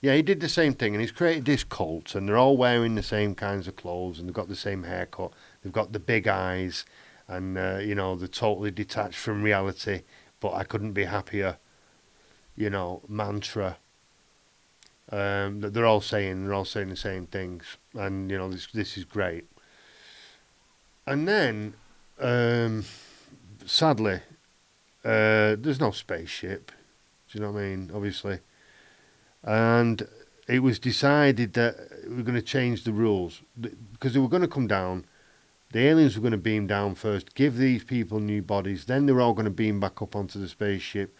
yeah, he did the same thing, and he's created this cult, and they're all wearing the same kinds of clothes, and they've got the same haircut, they've got the big eyes, and, they're totally detached from reality, but I couldn't be happier, mantra, that they're all saying the same things, and, this is great. And then, sadly, there's no spaceship, do you know what I mean, obviously. And it was decided that we were going to change the rules because they were going to come down. The aliens were going to beam down first, give these people new bodies. Then they were all going to beam back up onto the spaceship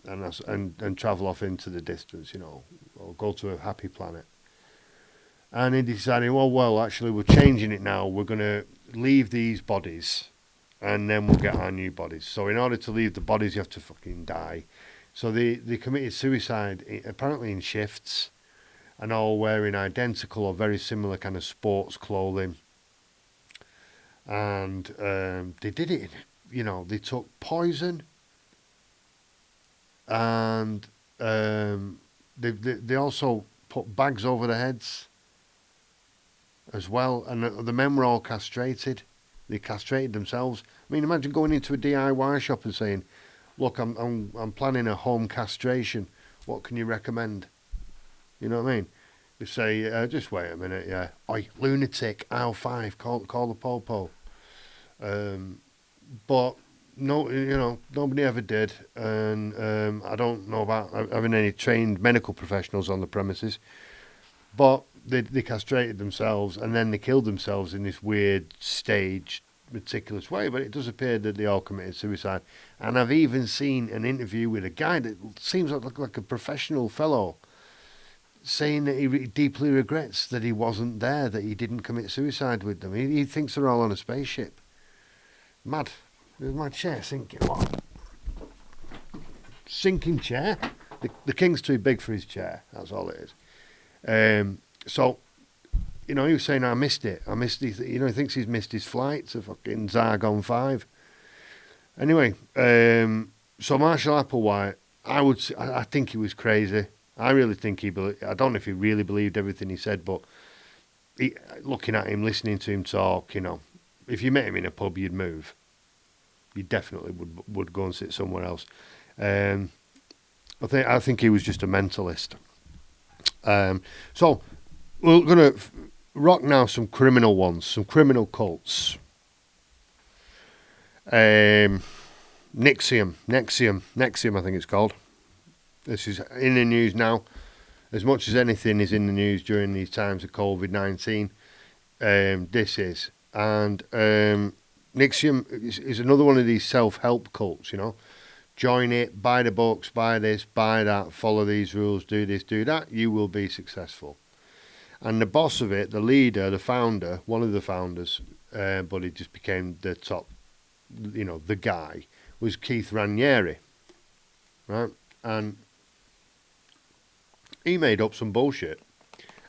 and travel off into the distance, or go to a happy planet. And he decided, well, actually, we're changing it now. We're going to leave these bodies and then we'll get our new bodies. So in order to leave the bodies, you have to fucking die. So they committed suicide, apparently in shifts, and all wearing identical or very similar kind of sports clothing. And they did it, they took poison, and they also put bags over their heads as well. And the men were all castrated. They castrated themselves. I mean, imagine going into a DIY shop and saying, look, I'm planning a home castration. What can you recommend? You know what I mean? They say, just wait a minute, yeah. Oi, lunatic, aisle 5, call the popo. But no, nobody ever did, and I don't know about having any trained medical professionals on the premises. But they castrated themselves, and then they killed themselves in this weird, staged, meticulous way. But it does appear that they all committed suicide. And I've even seen an interview with a guy that seems like a professional fellow, saying that he deeply regrets that he wasn't there, that he didn't commit suicide with them. He thinks they're all on a spaceship. Mad. There's my chair sinking. What? Sinking chair? The king's too big for his chair. That's all it is. So, he was saying, I missed it. I missed his, he thinks he's missed his flight to fucking Zargon 5. Anyway, so Marshall Applewhite, I think he was crazy. I really think I don't know if he really believed everything he said, but looking at him, listening to him talk, if you met him in a pub, you'd move. You definitely would go and sit somewhere else. I think he was just a mentalist. So we're going to rock now some criminal ones, some criminal cults. Nxivm, I think it's called. This is in the news now. As much as anything is in the news during these times of COVID-19, this is. And Nxivm is another one of these self-help cults, Join it, buy the books, buy this, buy that, follow these rules, do this, do that. You will be successful. And the boss of it, the leader, the founder, one of the founders, but he just became the top, the guy, was Keith Raniere, right? And he made up some bullshit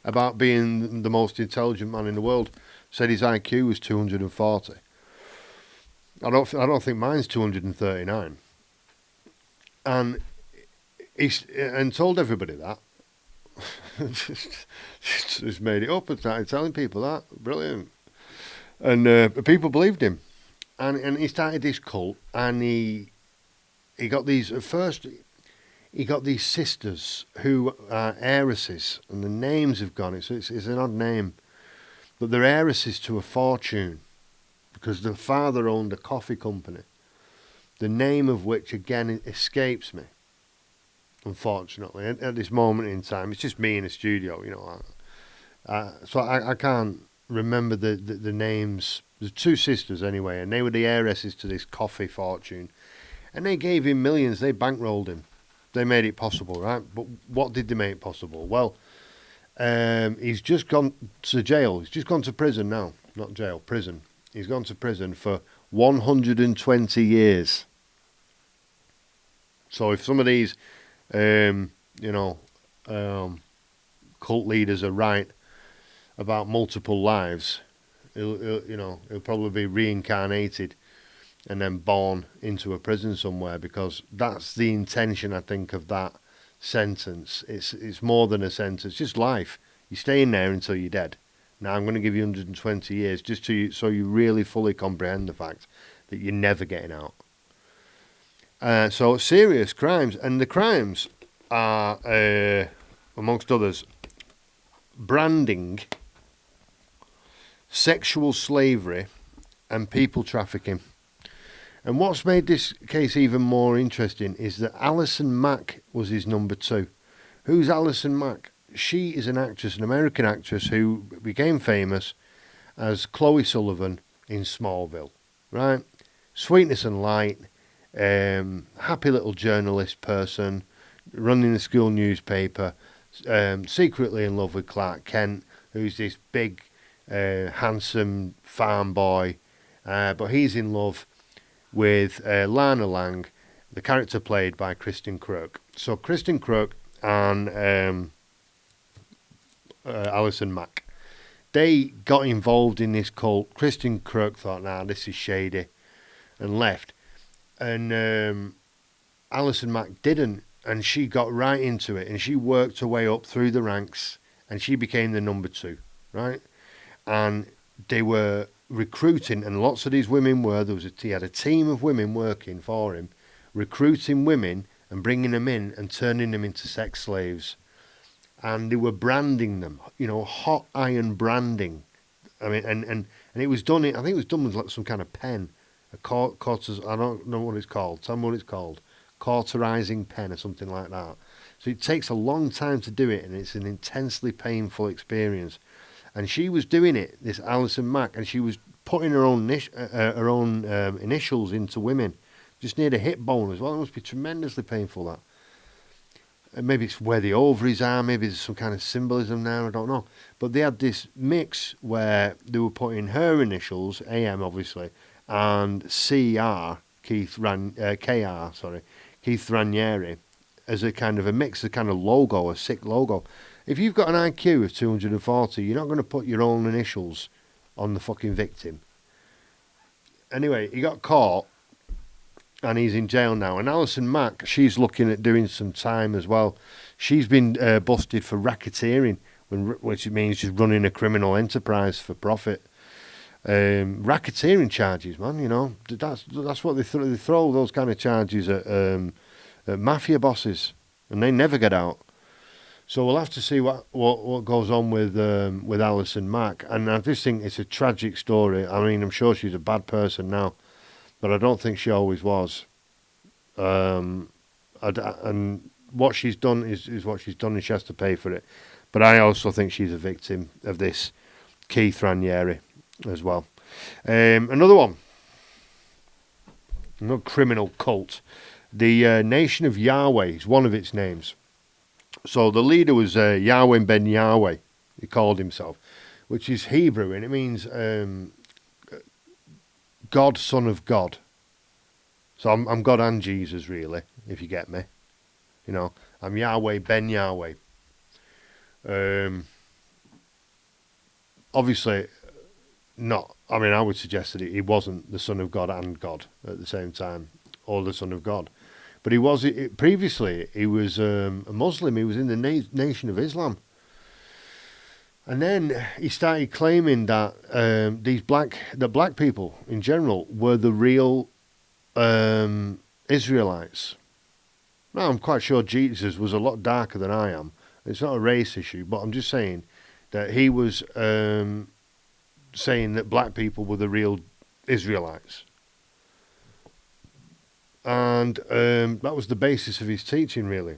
about being the most intelligent man in the world. Said his IQ was 240. I don't think mine's 239. And he told everybody that. Just made it up and started telling people that. Brilliant. And people believed him. And he started this cult, and he got these, at first, he got these sisters who are heiresses, and the names have gone, it's an odd name, but they're heiresses to a fortune, because the father owned a coffee company, the name of which, again, escapes me, unfortunately, at this moment in time. It's just me in a studio, so I can't remember the names. There's two sisters anyway, and they were the heiresses to this coffee fortune. And they gave him millions, they bankrolled him. They made it possible, right? But what did they make possible? Well, he's just gone to jail. He's just gone to prison now. Not jail, prison. He's gone to prison for 120 years. So if some of these, cult leaders are right about multiple lives, he'll probably be reincarnated and then born into a prison somewhere, because that's the intention, I think, of that sentence. It's more than a sentence, just life. You stay in there until you're dead. Now I'm going to give you 120 years just so you really fully comprehend the fact that you're never getting out. So serious crimes, and the crimes are, amongst others, branding, sexual slavery, and people trafficking. And what's made this case even more interesting is that Alison Mack was his number two. Who's Alison Mack? She is an actress, an American actress, who became famous as Chloe Sullivan in Smallville, right? Sweetness and light, happy little journalist person, running the school newspaper, secretly in love with Clark Kent, who's this big, handsome farm boy, but he's in love with Lana Lang, the character played by Kristen Crook. So Kristen Crook and Alison Mack, they got involved in this cult. Kristen Crook thought, nah, this is shady, and left. And Alison Mack didn't, and she got right into it, and she worked her way up through the ranks, and she became the number two, right? And they were recruiting, and lots of these women were, he had a team of women working for him, recruiting women and bringing them in and turning them into sex slaves. And they were branding them, hot iron branding. I mean, and it was done, I think it was done with like some kind of pen, I don't know what it's called, tell me what it's called, cauterizing pen or something like that. So it takes a long time to do it, and it's an intensely painful experience. And she was doing it, this Alison Mack, and she was putting her own initials into women, just near the hip bone as well. It must be tremendously painful, that. And maybe it's where the ovaries are, maybe there's some kind of symbolism there, I don't know. But they had this mix where they were putting her initials, AM obviously, and Keith Raniere, as a kind of a mix, a kind of logo, a sick logo. If you've got an IQ of 240, you're not going to put your own initials on the fucking victim. Anyway, he got caught and he's in jail now. And Alison Mack, she's looking at doing some time as well. She's been busted for racketeering, which means she's running a criminal enterprise for profit. Racketeering charges, man, you know. That's what they throw those kind of charges at mafia bosses, and they never get out. So we'll have to see what goes on with Alison Mack. And I just think it's a tragic story. I mean, I'm sure she's a bad person now, but I don't think she always was. And what she's done is what she's done, and she has to pay for it. But I also think she's a victim of this Keith Raniere as well. Another one, another criminal cult. The Nation of Yahweh is one of its names. So the leader was Yahweh ben Yahweh, he called himself, which is Hebrew, and it means God, Son of God. So I'm God and Jesus, really, if you get me. You know, I'm Yahweh ben Yahweh. Obviously, not. I mean, I would suggest that he wasn't the Son of God and God at the same time, or the Son of God. But he was previously. He was a Muslim. He was in the Nation of Islam, and then he started claiming that black people in general were the real Israelites. Now, I'm quite sure Jesus was a lot darker than I am. It's not a race issue, but I'm just saying that he was saying that black people were the real Israelites. And that was the basis of his teaching, really.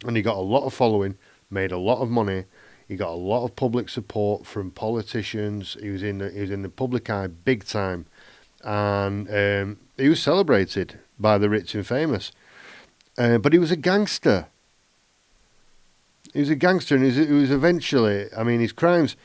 And he got a lot of following, made a lot of money. He got a lot of public support from politicians. He was in the public eye big time, and he was celebrated by the rich and famous. But he was a gangster. He was a gangster, and he was eventually. I mean, his crimes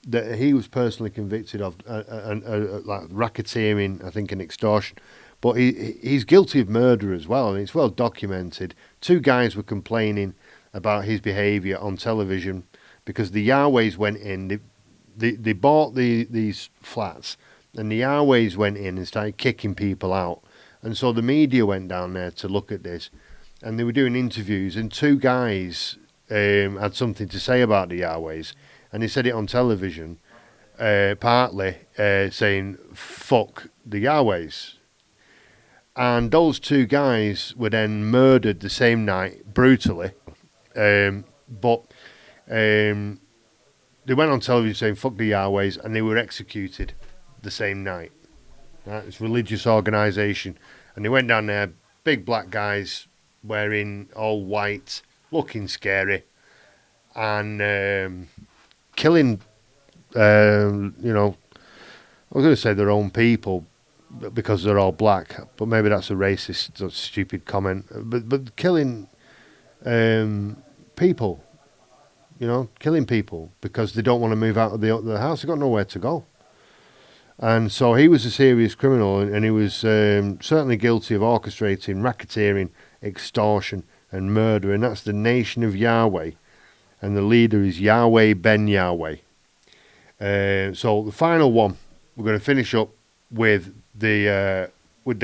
that he was personally convicted of, like racketeering, I think, and extortion. But he's guilty of murder as well, and it's well documented. 2 guys were complaining about his behaviour on television because the Yahwehs went in. They bought these flats, and the Yahwehs went in and started kicking people out. And so the media went down there to look at this, and they were doing interviews, and 2 guys had something to say about the Yahwehs, and they said it on television, partly saying, fuck the Yahwehs. And those 2 guys were then murdered the same night, brutally. But they went on television saying, fuck the Yahwehs, and they were executed the same night. Right? It's a religious organisation. And they went down there, big black guys, wearing all white, looking scary, and killing, you know, I was going to say their own people, because they're all black, but maybe that's a racist, stupid comment. But killing people, you know, killing people because they don't want to move out of the house. They've got nowhere to go. And so he was a serious criminal, and he was certainly guilty of orchestrating racketeering, extortion, and murder. And that's the Nation of Yahweh, and the leader is Yahweh ben Yahweh. So the final one, we're going to finish up with the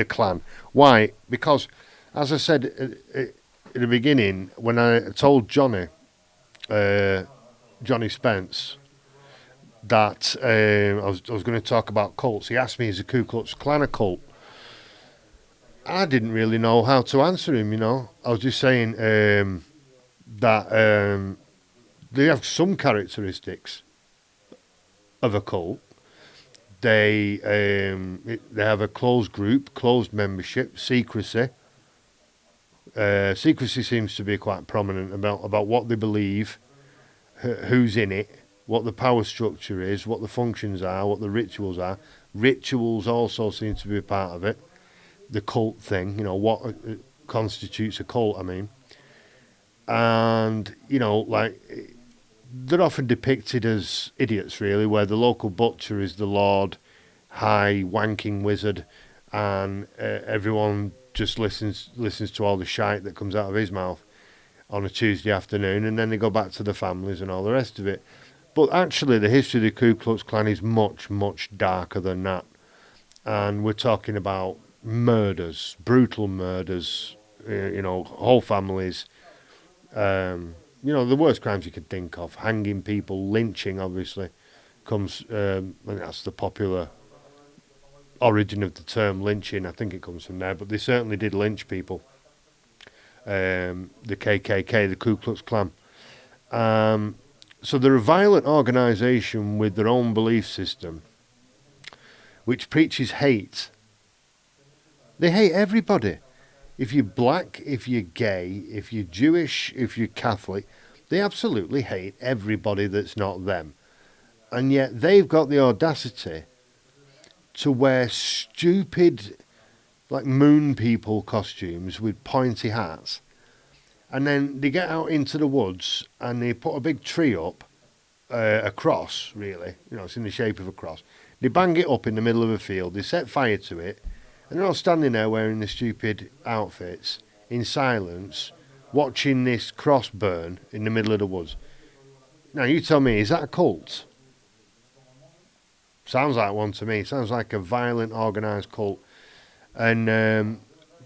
clan. Why? Because, as I said at the beginning, when I told Johnny Spence that I was going to talk about cults, he asked me, is the Ku Klux Klan a cult? I didn't really know how to answer him, you know. I was just saying that they have some characteristics of a cult. They have a closed group, closed membership, secrecy. Secrecy seems to be quite prominent about what they believe, who's in it, what the power structure is, what the functions are, what the rituals are. Rituals also seem to be a part of it. The cult thing, you know, what constitutes a cult, I mean. And, you know, like, they're often depicted as idiots, really, where the local butcher is the Lord High wanking wizard, and everyone just listens to all the shite that comes out of his mouth on a Tuesday afternoon, and then they go back to the families and all the rest of it. But actually, the history of the Ku Klux Klan is much, much darker than that. And we're talking about murders, brutal murders, whole families, the worst crimes you could think of, hanging people, lynching, obviously, comes, and that's the popular origin of the term lynching. I think it comes from there, but they certainly did lynch people. The KKK, the Ku Klux Klan. So they're a violent organisation with their own belief system, which preaches hate. They hate everybody. If you're black, if you're gay, if you're Jewish, if you're Catholic, they absolutely hate everybody that's not them. And yet they've got the audacity to wear stupid, like moon people costumes with pointy hats. And then they get out into the woods and they put a big tree up, a cross, really. It's in the shape of a cross. They bang it up in the middle of a field. They set fire to it. And they're all standing there wearing the stupid outfits in silence, watching this cross burn in the middle of the woods. Now, you tell me, is that a cult? Sounds like one to me. Sounds like a violent, organised cult. And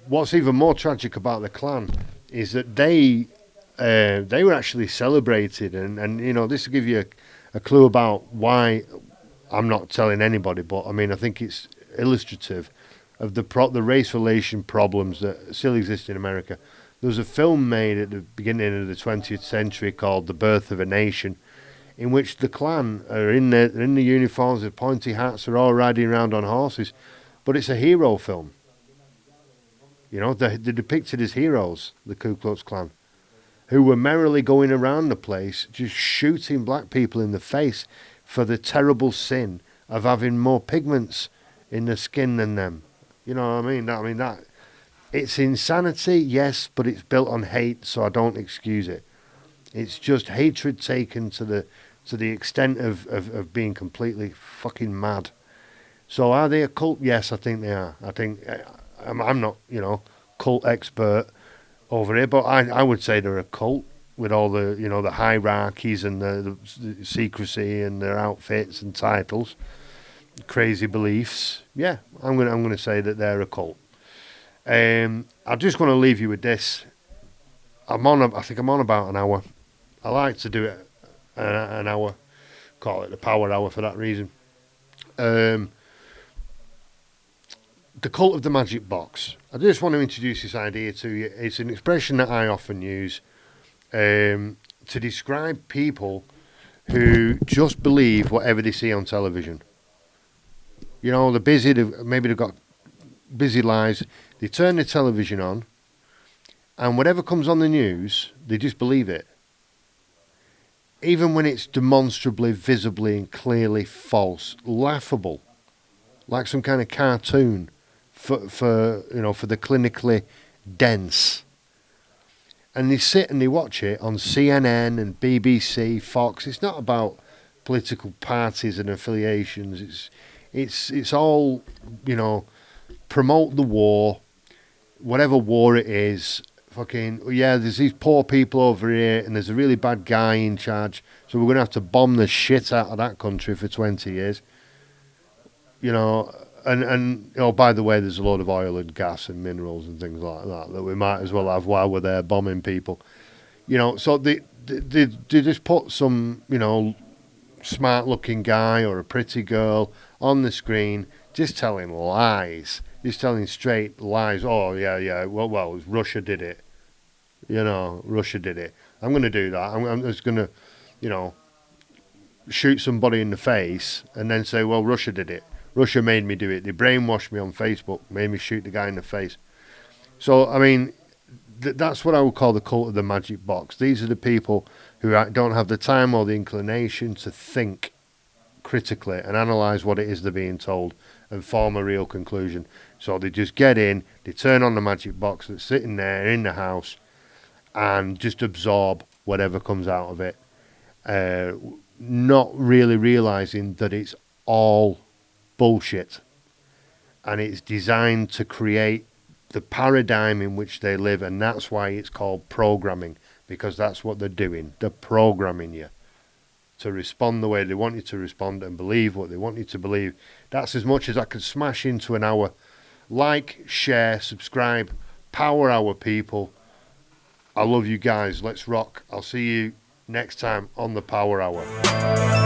what's even more tragic about the Klan is that they were actually celebrated. And this will give you a clue about why I'm not telling anybody, but I think it's illustrative of the race relation problems that still exist in America. There was a film made at the beginning of the 20th century called The Birth of a Nation, in which the Klan are in the uniforms, the pointy hats, are all riding around on horses, but it's a hero film. They're depicted as heroes, the Ku Klux Klan, who were merrily going around the place just shooting black people in the face for the terrible sin of having more pigments in their skin than them. You know what I mean? That it's insanity, yes, but it's built on hate, so I don't excuse it. It's just hatred taken to the extent of being completely fucking mad. So are they a cult? Yes, I think they are. I think I'm not, cult expert over here, but I would say they're a cult with all the, the hierarchies and the secrecy and their outfits and titles, crazy beliefs. Yeah, I'm gonna say that they're a cult. I just want to leave you with this. I think I'm on about an hour. I like to do it an hour. Call it the power hour for that reason. The cult of the magic box. I just want to introduce this idea to you. It's an expression that I often use to describe people who just believe whatever they see on television. They're busy. Maybe they've got busy lives. They turn the television on, and whatever comes on the news, they just believe it. Even when it's demonstrably, visibly, and clearly false, laughable, like some kind of cartoon for the clinically dense. And they sit and they watch it on CNN and BBC, Fox. It's not about political parties and affiliations. It's all, promote the war, whatever war it is. Fucking, yeah, there's these poor people over here and there's a really bad guy in charge, so we're going to have to bomb the shit out of that country for 20 years. And oh, by the way, there's a lot of oil and gas and minerals and things like that we might as well have while we're there bombing people. So they just put some, smart-looking guy or a pretty girl on the screen just telling lies. Just telling straight lies. Oh, yeah. Well, Russia did it. Russia did it. I'm going to do that. I'm just going to, shoot somebody in the face and then say, well, Russia did it. Russia made me do it. They brainwashed me on Facebook, made me shoot the guy in the face. So, that's what I would call the cult of the magic box. These are the people who don't have the time or the inclination to think critically and analyse what it is they're being told and form a real conclusion. So they just get in, they turn on the magic box that's sitting there in the house and just absorb whatever comes out of it, not really realising that it's all bullshit and it's designed to create the paradigm in which they live, and that's why it's called programming, because that's what they're doing. They're programming you to respond the way they want you to respond and believe what they want you to believe. That's as much as I can smash into an hour. Like, share, subscribe, power our people. I love you guys. Let's rock. I'll see you next time on the Power Hour.